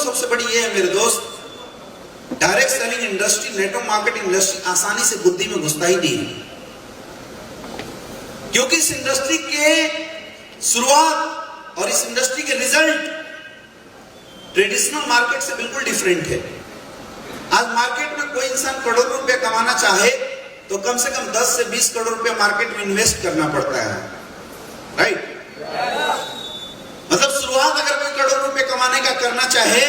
सबसे बड़ी ये है मेरे दोस्त, direct selling industry, network marketing industry आसानी से बुद्धि में घुसता ही नहीं है, क्योंकि इस इंडस्ट्री के शुरुआत और इस इंडस्ट्री के रिजल्ट ट्रेडिशनल मार्केट से बिल्कुल डिफरेंट है। आज मार्केट में कोई इंसान करोड़ रुपए कमाना चाहे तो कम से कम 10 से 20 करोड़ रुपए मार्केट में इन्वेस्ट करना पड़ता है, राइट? मतलब शुरुआत अगर कोई करोड़ रुपए कमाने का करना चाहे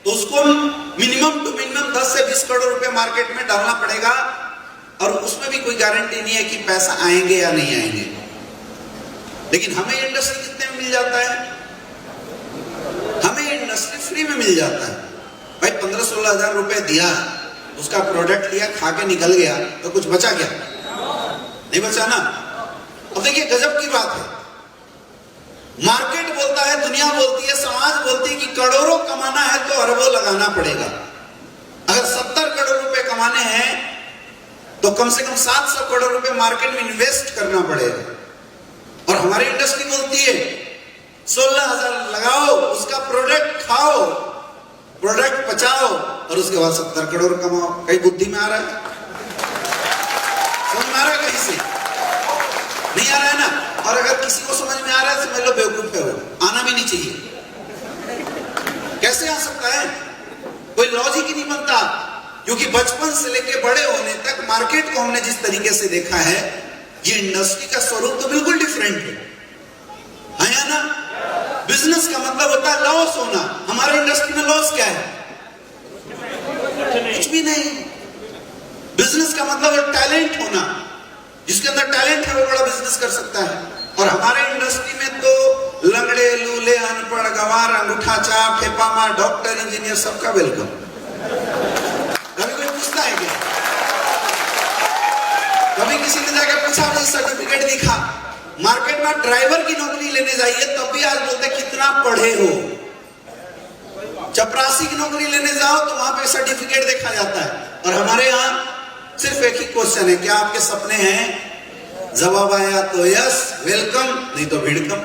तो उसको मिनिमम टू मिनिमम 10 से 20 करोड़ रुपए मार्केट में डालना पड़ेगा, और उसमें भी कोई गारंटी नहीं है कि पैसा आएंगे या नहीं आएंगे। लेकिन हमें इंडस्ट्री कितने में मिल जाता है? हमें इंडस्ट्री फ्री में मिल जाता है। भाई 15-16 हजार रुपए दिया, उसका प्रोडक्ट लिया, खा के निकल गया, तो कुछ बचा क्या? नहीं बचा ना। अब देखिए गजब की बात है, मार्केट बोलता है, दुनिया बोलती है, समाज बोलती है कि करोड़ों कमाना है तो अरबों लगाना पड़ेगा। अगर 70 करोड़ रुपए कमाने हैं तो कम से कम 700 करोड़ रुपए मार्केट में इन्वेस्ट करना पड़ेगा। और हमारी इंडस्ट्री बोलती है 16,000 लगाओ, उसका प्रोडक्ट खाओ, प्रोडक्ट पचाओ, और उसके बाद 70 करोड़ कमाओ। कहीं बुद्धि में आ रहा है? समझ में आ रहा है? कहीं से नहीं आ रहा है ना। और अगर किसी को समझ में आ रहा है समझ लो बेवकूफ है, वो आना भी नहीं चाहिए। कैसे आ सकता है? कोई लॉजिक ही नहीं बनता, क्योंकि बचपन से लेकर बड़े होने तक मार्केट को हमने जिस तरीके से देखा है, ये इंडस्ट्री का स्वरूप तो बिल्कुल डिफरेंट है या ना? बिजनेस का मतलब होता है लॉस होना। हमारे इंडस्ट्री में लॉस क्या है? कुछ भी नहीं। बिजनेस का मतलब है टैलेंट होना, जिसके अंदर टैलेंट है वो बड़ा बिजनेस कर सकता है। और हमारे इंडस्ट्री में तो लंगड़े, लूले, अनपढ़, गंवार, अंगूठा चाप, फेफा मार, डॉक्टर, इंजीनियर, सबका वेलकम। कभी कोई पूछता है क्या? कभी किसी ने जाकर पूछा, मुझे सर्टिफिकेट दिखा? मार्केट में ड्राइवर की नौकरी लेने जाइए तब भी आज बोलते कितना पढ़े हो। चपरासी की नौकरी लेने जाओ तो वहां पे सर्टिफिकेट देखा जाता है। और हमारे यहाँ सिर्फ एक ही क्वेश्चन है, क्या आपके सपने हैं? जवाब आया तो यस, वेलकम, नहीं तो भिड़कम।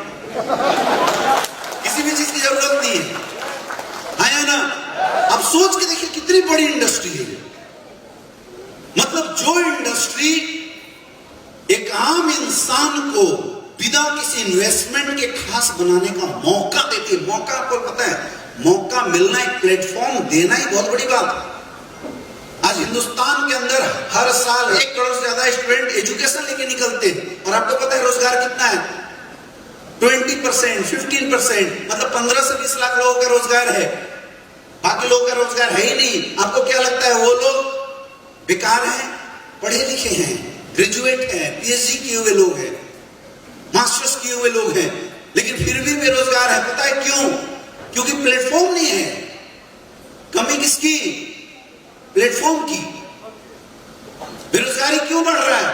किसी भी चीज की जरूरत नहीं है, है ना? अब सोच के देखिए कितनी बड़ी इंडस्ट्री है। मतलब जो इंडस्ट्री एक आम इंसान को बिना किसी इन्वेस्टमेंट के खास बनाने का मौका देती है। मौका आपको पता है, मौका मिलना, एक प्लेटफॉर्म देना ही बहुत बड़ी बात है। आज हिंदुस्तान के अंदर हर साल 1 करोड़ से ज्यादा स्टूडेंट एजुकेशन लेके निकलते हैं, और आपको पता है रोजगार कितना है? 20%, 15%, मतलब 15 से 20 लाख लोगों का रोजगार है। बाकी लोगों का रोजगार है ही नहीं। आपको क्या लगता है वो लोग बेकार हैं? पढ़े लिखे हैं, ग्रेजुएट हैं, पीएचडी किए हुए लोग हैं, मास्टर्स किए हुए लोग हैं, लेकिन फिर भी बेरोजगार है। पता है क्यों? क्योंकि प्लेटफॉर्म नहीं है। कमी किसकी? प्लेटफॉर्म की। बेरोजगारी क्यों बढ़ रहा है?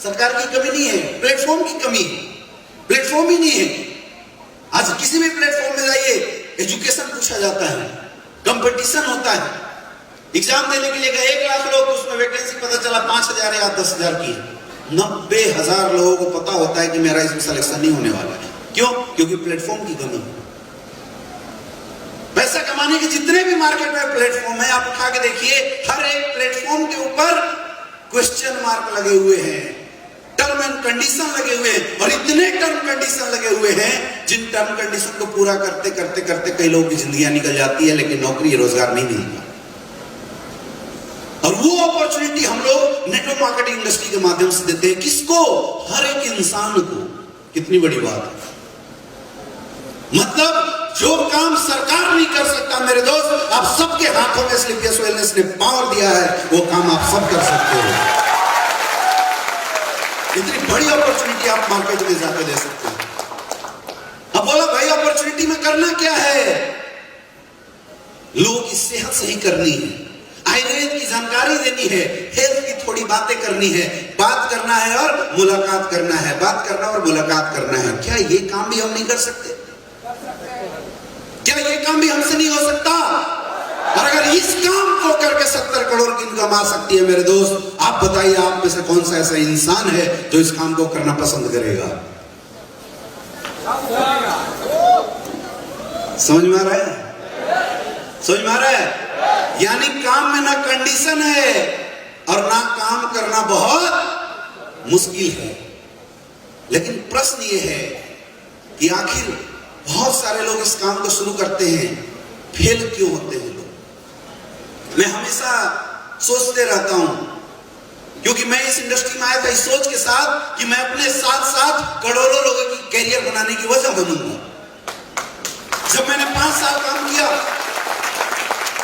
सरकार की कमी नहीं है, प्लेटफॉर्म की कमी। प्लेटफॉर्म ही नहीं है। आज किसी भी प्लेटफॉर्म में जाइए, एजुकेशन पूछा जाता है, कंपटीशन होता है। एग्जाम देने के लिए गए 1 लाख लोग, उसमें वैकेंसी पता चला 5,000 या 10,000 की। 90,000 लोगों को पता होता है कि मेरा इसमें सिलेक्शन नहीं होने वाला है। क्यों? क्योंकि प्लेटफॉर्म की कमी। पैसा कमाने के जितने भी मार्केट में प्लेटफॉर्म है, आप उठा के देखिए, हर एक प्लेटफॉर्म के ऊपर क्वेश्चन मार्क लगे हुए हैं, टर्म एंड कंडीशन लगे हुए हैं। और इतने टर्म कंडीशन लगे हुए हैं जिन टर्म कंडीशन को पूरा करते करते करते कई लोगों की जिंदगियां निकल जाती है, लेकिन नौकरी रोजगार नहीं मिलता। और वो अपॉर्चुनिटी हम लोग नेटवर्क मार्केटिंग इंडस्ट्री के माध्यम से देते हैं। किसको? हर एक इंसान को। कितनी बड़ी बात है। मतलब जो काम सरकार नहीं कर सकता मेरे दोस्त, आप सबके हाथों में स्लीपियस वेलनेस ने पावर दिया है, वो काम आप सब कर सकते हो। इतनी बड़ी अपॉर्चुनिटी आप मार्केट में जाकर दे सकते हो। अब बोला भाई अपॉर्चुनिटी में करना क्या है? लोगों की सेहत सही करनी है, आयुर्वेद की जानकारी देनी है, हेल्थ की थोड़ी बातें करनी है, बात करना है और मुलाकात करना है, बात करना और मुलाकात करना है। क्या ये काम भी हम नहीं कर सकते? क्या ये काम भी हमसे नहीं हो सकता? और अगर इस काम को करके 70 करोड़ की इनकम आ सकती है मेरे दोस्त, आप बताइए आप में से कौन सा ऐसा इंसान है जो इस काम को करना पसंद करेगा? समझ में आ रहा है? समझ में आ रहा है? यानी काम में ना कंडीशन है और ना काम करना बहुत मुश्किल है। लेकिन प्रश्न ये है कि आखिर बहुत सारे लोग इस काम को शुरू करते हैं, फेल क्यों होते हैं लोग? मैं हमेशा सोचते रहता हूं, क्योंकि मैं इस इंडस्ट्री में आया था इस सोच के साथ कि मैं अपने साथ साथ करोड़ों लोगों की कैरियर बनाने की वजह बनूंगा। जब मैंने 5 साल काम किया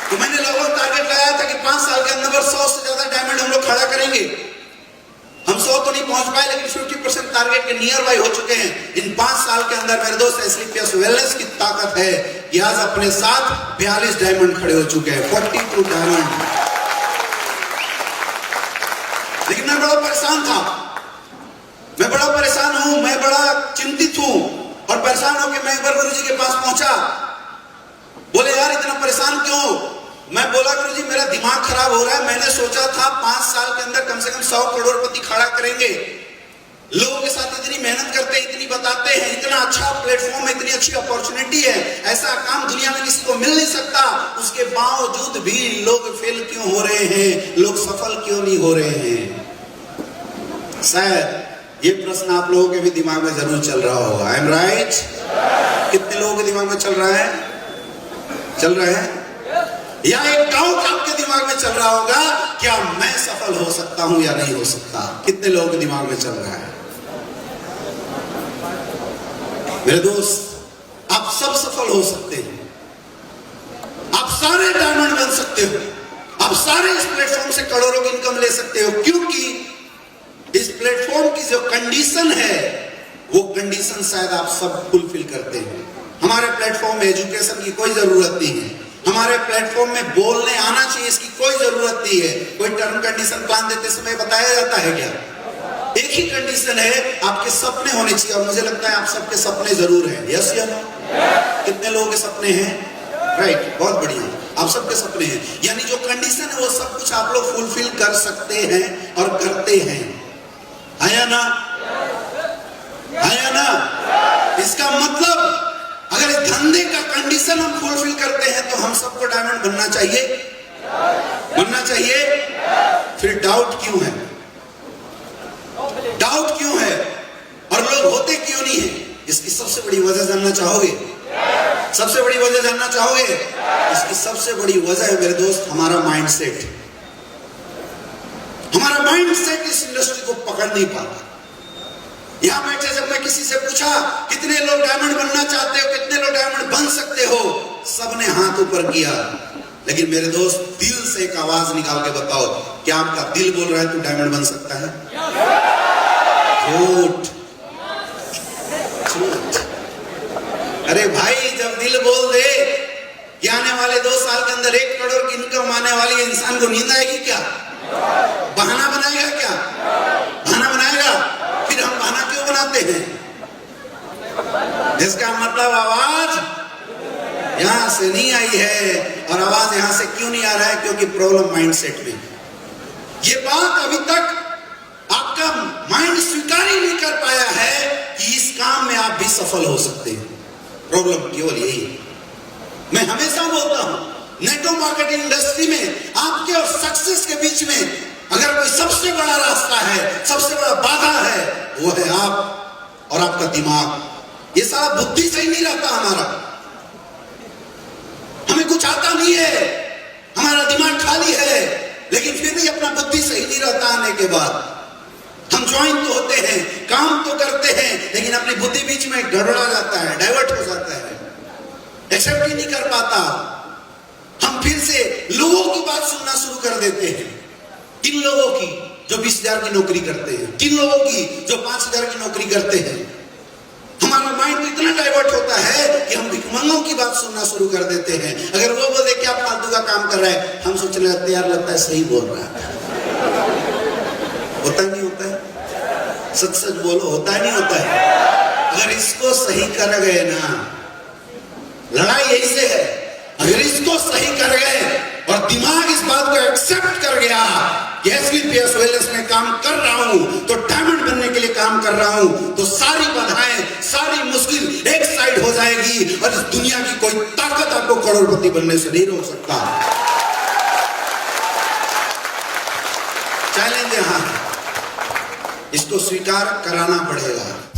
तो मैंने लगभग टारगेट लगाया था कि 5 साल के अंदर 100 से ज्यादा डायमंड हम लोग खड़ा करेंगे। हम 100 तो नहीं पहुंच पाए, लेकिन 50% टारगेट के नियर बाई हो चुके हैं। इन 5 साल के अंदर मेरे दोस्त एसलीपियस वेलनेस की ताकत है कि आज अपने साथ 42 डायमंड खड़े हो चुके हैं, 42 डायमंड। लेकिन मैं बड़ा परेशान था, मैं बड़ा परेशान हूं, मैं बड़ा चिंतित हूं। और परेशान होकर मैं एक बार गुरुजी के पास पहुंचा। बोले यार इतना परेशान क्यों? मैं बोला गुरुजी मेरा दिमाग खराब हो रहा है। मैंने सोचा था 5 साल के अंदर कम से कम 100 करोड़पति खड़ा करेंगे। लोगों के साथ इतनी मेहनत करते हैं, इतनी बताते हैं, इतना अच्छा प्लेटफॉर्म है, इतनी अच्छी अपॉर्चुनिटी है, ऐसा काम दुनिया में किसी को मिल नहीं सकता। उसके बावजूद भी लोग फेल क्यों हो रहे हैं, लोग सफल क्यों नहीं हो रहे हैं? शायद ये प्रश्न आप लोगों के भी दिमाग में जरूर चल रहा होगा। I am right? कितने लोगों के दिमाग में चल रहा है? चल रहा है? या एक डाउट आपके दिमाग में चल रहा होगा, क्या मैं सफल हो सकता हूं या नहीं हो सकता? कितने लोगों के दिमाग में चल रहा है? मेरे दोस्त, आप सब सफल हो सकते हैं, आप सारे डायमंड बन सकते हो, आप सारे इस प्लेटफॉर्म से करोड़ों की इनकम ले सकते हो, क्योंकि इस प्लेटफॉर्म की जो कंडीशन है वो कंडीशन शायद आप सब फुलफिल करते हैं। हमारे प्लेटफॉर्म में एजुकेशन की कोई जरूरत नहीं है, हमारे प्लेटफॉर्म में बोलने आना चाहिए, इसकी कोई जरूरत नहीं है। कोई टर्म कंडीशन प्लान देते समय बताया जाता है क्या? एक ही कंडीशन है, आपके सपने होने चाहिए। और मुझे लगता है आप सबके सपने जरूर हैं। यस या नो? कितने लोगों के सपने हैं? राइट, बहुत बढ़िया, आप सबके सपने हैं। यानी जो कंडीशन है वो सब कुछ आप लोग फुलफिल कर सकते हैं और करते हैं। आया ना? आया ना? इसका मतलब अगर इस धंधे का कंडीशन हम फुलफिल करते हैं तो हम सबको डायमंड बनना चाहिए, बनना चाहिए। फिर डाउट क्यों है? डाउट क्यों है और लोग होते क्यों नहीं है? इसकी सबसे बड़ी वजह जानना चाहोगे? सबसे बड़ी वजह जानना चाहोगे? इसकी सबसे बड़ी वजह है मेरे दोस्त हमारा माइंडसेट। हमारा माइंडसेट इस इंडस्ट्री को पकड़ नहीं पाता। यहां बैठे जब मैं किसी से पूछा कितने लोग डायमंड बनना चाहते हो, कितने लोग डायमंड बन सकते हो, सबने हाथ ऊपर किया। लेकिन मेरे दोस्त दिल से एक आवाज निकाल के बताओ, क्या आपका दिल बोल रहा है तू डायमंड बन सकता है? झूठ, झूठ। अरे भाई जब दिल बोल दे कि आने वाले 2 साल के अंदर 1 करोड़ की इनकम आने वाली, इंसान को नींद आएगी क्या? बहाना बनाएगा क्या? बहाना बनाएगा? फिर हम बहाना क्यों बनाते हैं? जिसका मतलब आवाज यहां से नहीं आई है। और आवाज यहां से क्यों नहीं आ रहा है? क्योंकि प्रॉब्लम माइंडसेट में। ये बात अभी तक आपका माइंड स्वीकार ही नहीं कर पाया है कि इस काम में आप भी सफल हो सकते हैं। प्रॉब्लम केवल यही है। मैं हमेशा बोलता हूं नेटवर्क मार्केटिंग इंडस्ट्री में आपके और सक्सेस के बीच में अगर कोई सबसे बड़ा रास्ता है, सबसे बड़ा बाधा है, वो है आप और आपका दिमाग। ये सारा बुद्धि से ही नहीं रहता हमारा। हमें कुछ आता नहीं है, हमारा दिमाग खाली है, लेकिन फिर भी अपना बुद्धि सही नहीं रहता। आने के बाद हम ज्वाइन तो होते हैं, काम तो करते हैं, लेकिन अपनी बुद्धि बीच में गड़बड़ा जाता है, डाइवर्ट हो जाता है, एक्सेप्ट ही नहीं कर पाता। हम फिर से लोगों की बात सुनना शुरू कर देते हैं। किन लोगों की? जो 20,000 की नौकरी करते हैं। किन लोगों की? जो 5,000 की नौकरी करते हैं। हमारा माइंड तो इतना डाइवर्ट होता है कि हम भिखमंगों की बात सुनना शुरू कर देते हैं। अगर वो बोले क्या फालतू का काम कर रहा है, हम सोचने लगते यार लगता है सही बोल रहा है। होता नहीं होता है? सच सच बोलो, होता है नहीं होता है? अगर इसको सही कर गए ना, लड़ाई यही से है। अगर इसको सही कर गए और दिमाग इस बात को एक्सेप्ट कर गया कि SVPS वेलनेस में काम कर रहा हूं तो डायमंड बनने के लिए काम कर रहा हूं, तो सारी बाधाएं, सारी मुश्किल एक साइड हो जाएगी और इस दुनिया की कोई ताकत आपको करोड़पति बनने से नहीं रोक सकता। चैलेंज यहां, इसको स्वीकार कराना पड़ेगा।